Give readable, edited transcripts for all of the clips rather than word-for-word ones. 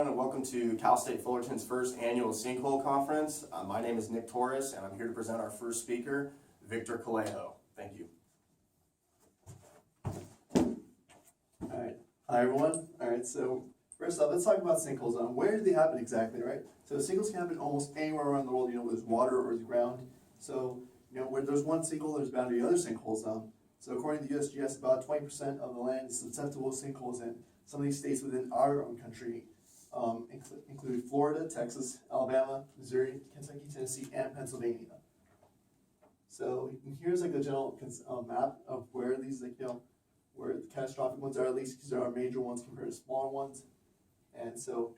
And welcome to Cal State Fullerton's first annual Sinkhole Conference. My name is Nick Taurus, and I'm here to present our first speaker, Victor Calleja. Thank you. All right. Hi, everyone. All right, so first off, let's talk about sinkholes. Where do they happen exactly, right? So sinkholes can happen almost anywhere around the world, where there's water or the ground. So, where there's one sinkhole, there's bound to be other sinkholes. So according to the USGS, about 20% of the land is susceptible to sinkholes, and some of these states within our own country include Florida, Texas, Alabama, Missouri, Kentucky, Tennessee, and Pennsylvania. So here's like a general map of where these, where the catastrophic ones are, at least because there are major ones compared to smaller ones. And so,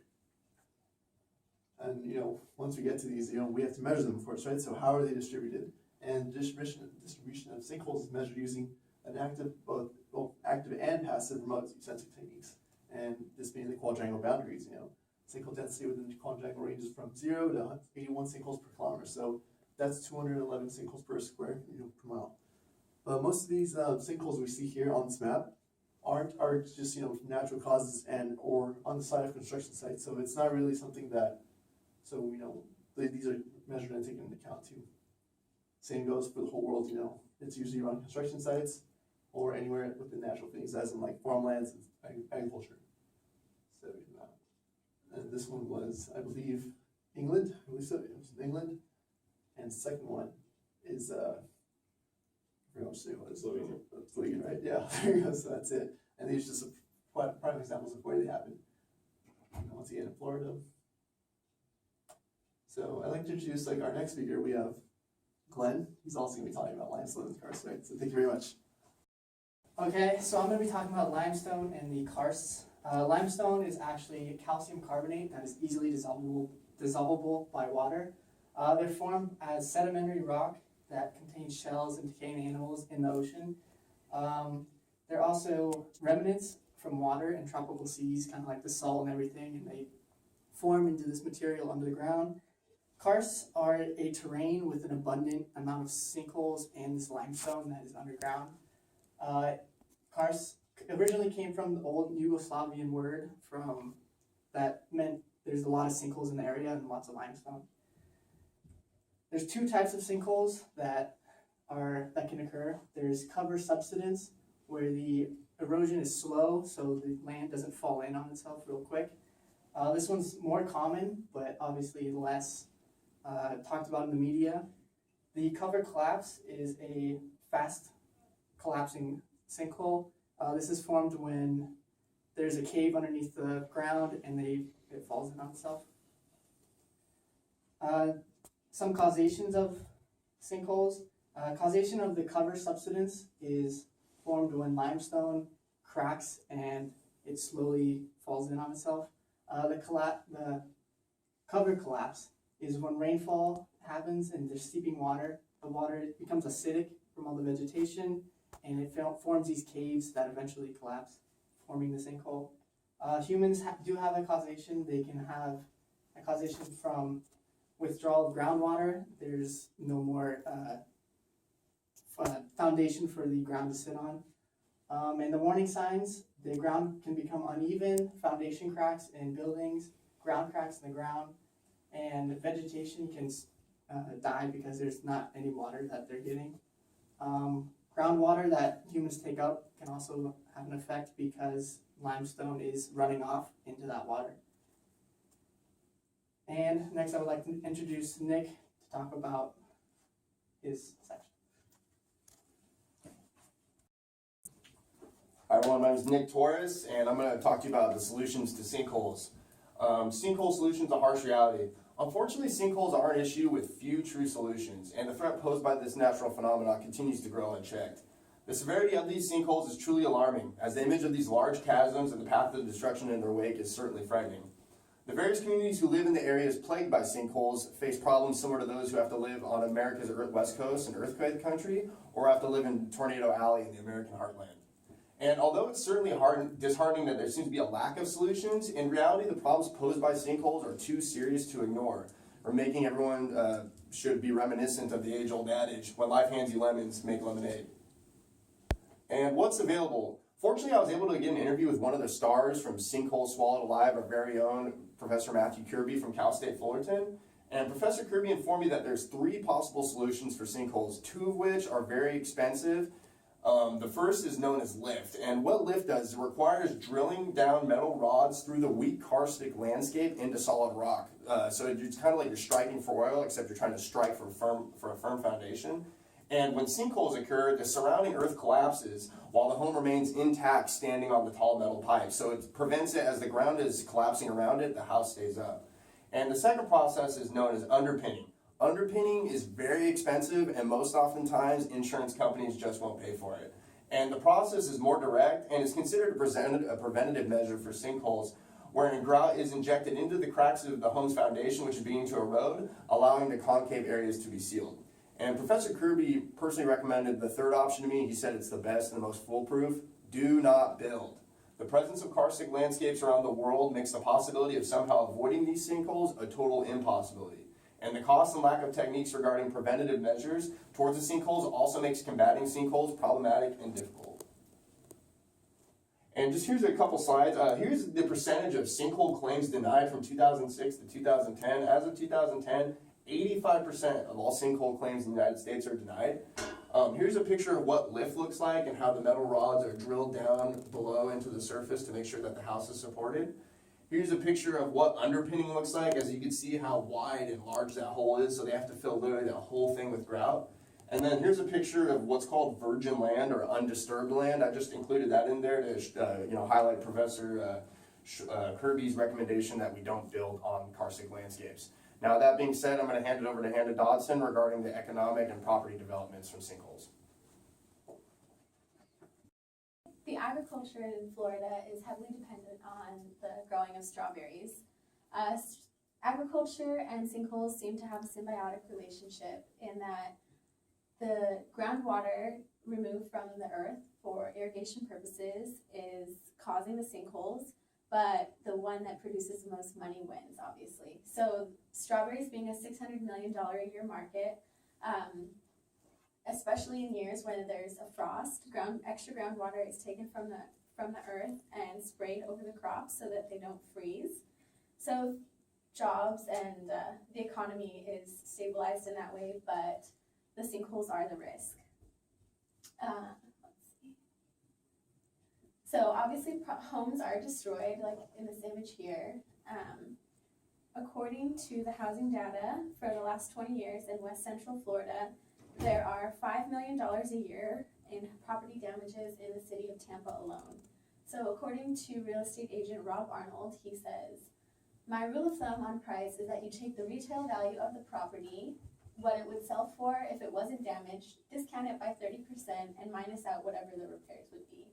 once we get to these, we have to measure them, of course, right? So how are they distributed? And distribution of sinkholes is measured using an both active and passive remote sensing techniques. And this being the quadrangle boundaries, sinkhole density within the quadrangle ranges from 0 to 81 sinkholes per kilometer. So that's 211 sinkholes per square per mile. But most of these sinkholes we see here on this map are just natural causes and or on the side of construction sites. So it's not really something that these are measured and taken into account too. Same goes for the whole world. It's usually around construction sites or anywhere within natural things, as in like farmlands and agriculture. So, and this one was, I believe, England. I believe so. It was England. And the second one is, I forgot which it was. Slovenia, right? Yeah, there you go. So that's it. And these are just prime examples of where they happen. Once again, in Florida. So I'd like to introduce our next speaker. We have Glenn. He's also going to be talking about limestone and karst, right? So thank you very much. Okay, so I'm going to be talking about limestone and the karsts. Limestone is actually calcium carbonate that is easily dissolvable by water. They're formed as sedimentary rock that contains shells and decaying animals in the ocean. They're also remnants from water and tropical seas, kind of like the salt and everything, and they form into this material under the ground. Karsts are a terrain with an abundant amount of sinkholes and this limestone that is underground. Karst originally came from the old Yugoslavian word that meant there's a lot of sinkholes in the area and lots of limestone. There's two types of sinkholes that can occur. There's cover subsidence, where the erosion is slow, so the land doesn't fall in on itself real quick. This one's more common, but obviously less talked about in the media. The cover collapse is a fast collapsing sinkhole. This is formed when there's a cave underneath the ground and it falls in on itself. Some causations of sinkholes. Causation of the cover subsidence is formed when limestone cracks and it slowly falls in on itself. The cover collapse is when rainfall happens and there's seeping water. The water becomes acidic from all the vegetation, and it forms these caves that eventually collapse, forming the sinkhole. Humans do have a causation. They can have a causation from withdrawal of groundwater. There's no more foundation for the ground to sit on. And the warning signs, the ground can become uneven, foundation cracks in buildings, ground cracks in the ground, and vegetation can die because there's not any water that they're getting. Groundwater that humans take up can also have an effect because limestone is running off into that water. And next I would like to introduce Nick to talk about his section. Hi everyone, my name is Nick Taurus, and I'm going to talk to you about the solutions to sinkholes. Sinkhole solutions are harsh reality. Unfortunately, sinkholes are an issue with few true solutions, and the threat posed by this natural phenomenon continues to grow unchecked. The severity of these sinkholes is truly alarming, as the image of these large chasms and the path of destruction in their wake is certainly frightening. The various communities who live in the areas plagued by sinkholes face problems similar to those who have to live on America's west coast in earthquake country, or have to live in Tornado Alley in the American heartland. And although it's certainly disheartening that there seems to be a lack of solutions, in reality the problems posed by sinkholes are too serious to ignore, or making everyone should be reminiscent of the age-old adage, when life hands you lemons, make lemonade. And what's available? Fortunately, I was able to get an interview with one of the stars from Sinkhole Swallowed Alive, our very own Professor Matthew Kirby from Cal State Fullerton. And Professor Kirby informed me that there's 3 possible solutions for sinkholes, 2 of which are very expensive. The first is known as lift, and what lift does is it requires drilling down metal rods through the weak karstic landscape into solid rock. So it's kind of like you're striking for oil, except you're trying to strike for a firm foundation. And when sinkholes occur, the surrounding earth collapses while the home remains intact standing on the tall metal pipe. So it prevents it as the ground is collapsing around it, the house stays up. And the second process is known as underpinning. Underpinning is very expensive, and most oftentimes insurance companies just won't pay for it. And the process is more direct and is considered a preventative measure for sinkholes, wherein grout is injected into the cracks of the home's foundation, which is beginning to erode, allowing the concave areas to be sealed. And Professor Kirby personally recommended the third option to me. He said it's the best and the most foolproof. Do not build. The presence of karstic landscapes around the world makes the possibility of somehow avoiding these sinkholes a total impossibility. And the cost and lack of techniques regarding preventative measures towards the sinkholes also makes combating sinkholes problematic and difficult. And just here's a couple slides. Here's the percentage of sinkhole claims denied from 2006 to 2010. As of 2010, 85% of all sinkhole claims in the United States are denied. Here's a picture of what lift looks like and how the metal rods are drilled down below into the surface to make sure that the house is supported. Here's a picture of what underpinning looks like. As you can see how wide and large that hole is, so they have to fill literally that whole thing with grout. And then here's a picture of what's called virgin land or undisturbed land. I just included that in there to highlight Professor Kirby's recommendation that we don't build on karstic landscapes. Now, that being said, I'm going to hand it over to Hannah Dodson regarding the economic and property developments from sinkholes. The agriculture in Florida is heavily dependent on the growing of strawberries. Agriculture and sinkholes seem to have a symbiotic relationship in that the groundwater removed from the earth for irrigation purposes is causing the sinkholes, but the one that produces the most money wins, obviously. So strawberries being a $600 million a year market, especially in years when there's a frost, extra groundwater is taken from the earth and sprayed over the crops so that they don't freeze. So jobs and the economy is stabilized in that way, but the sinkholes are the risk. Let's see. So obviously homes are destroyed, like in this image here. According to the housing data for the last 20 years in West Central Florida, there are $5 million a year in property damages in the city of Tampa alone. So according to real estate agent Rob Arnold, he says, "My rule of thumb on price is that you take the retail value of the property, what it would sell for if it wasn't damaged, discount it by 30%, and minus out whatever the repairs would be."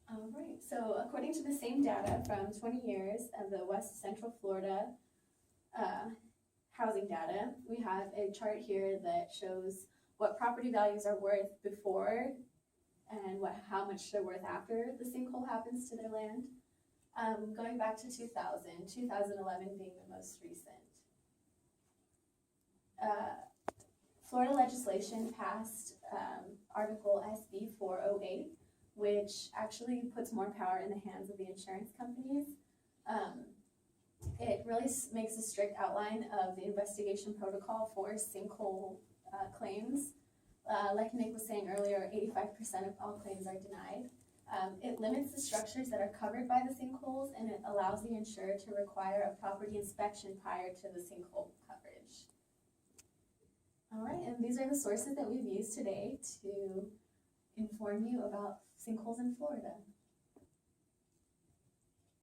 All right, so according to the same data from 20 years of the West Central Florida housing data, we have a chart here that shows what property values are worth before and how much they're worth after the sinkhole happens to their land. Going back to 2011 being the most recent. Florida legislation passed Article SB 408, which actually puts more power in the hands of the insurance companies. It really makes a strict outline of the investigation protocol for sinkhole claims. Like Nick was saying earlier, 85% of all claims are denied. It limits the structures that are covered by the sinkholes, and it allows the insurer to require a property inspection prior to the sinkhole coverage. All right, and these are the sources that we've used today to inform you about sinkholes in Florida.